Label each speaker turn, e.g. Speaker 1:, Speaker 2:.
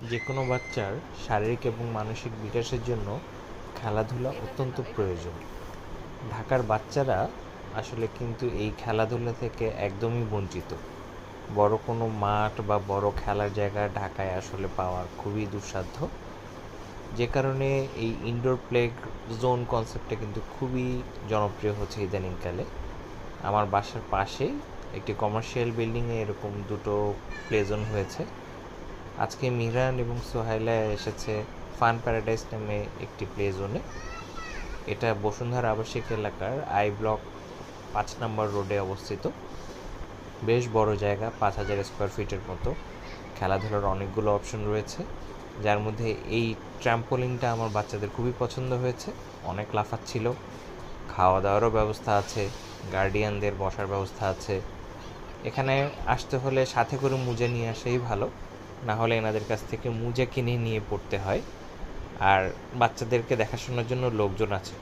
Speaker 1: যে কোনো বাচ্চার শারীরিক এবং মানসিক বিকাশের জন্য খেলাধুলা অত্যন্ত প্রয়োজন। ঢাকার বাচ্চারা আসলে কিন্তু এই খেলাধুলা থেকে একদমই বঞ্চিত। বড় কোনো মাঠ বা বড় খেলার জায়গা ঢাকায় আসলে পাওয়া খুবই দুঃসাধ্য, যে কারণে এই ইনডোর প্লে জোন কনসেপ্টটা কিন্তু খুবই জনপ্রিয় হচ্ছে ইদানিংকালে। আমার বাসার পাশেই একটি কমার্শিয়াল বিল্ডিংয়ে এরকম দুটো প্লে জোন হয়েছে। আজকে মিহরান এবং সোহাইলা এসেছে ফান প্যারাডাইস নামে একটি প্লে জোনে। এটা বসুন্ধরা আবাসিক এলাকার আই ব্লক 5 নম্বর রোডে অবস্থিত। বেশ বড় জায়গা, 5,000 স্কোয়ার ফিটের মতো। খেলাধুলার অনেকগুলো অপশন রয়েছে, যার মধ্যে এই ট্র্যাম্পোলিনটা আমার বাচ্চাদের খুবই পছন্দ হয়েছে। অনেক লাফাচ্ছিল। খাওয়া দাওয়ারও ব্যবস্থা আছে, গার্ডিয়ানদের বসার ব্যবস্থা আছে। এখানে আসতে হলে সাথে করে মোজা নিয়ে আসাই ভালো, না হলে এনাদের কাছ থেকে মোজা কিনে নিয়ে পড়তে হয়। আর বাচ্চাদেরকে দেখাশোনার জন্য লোকজন আছে।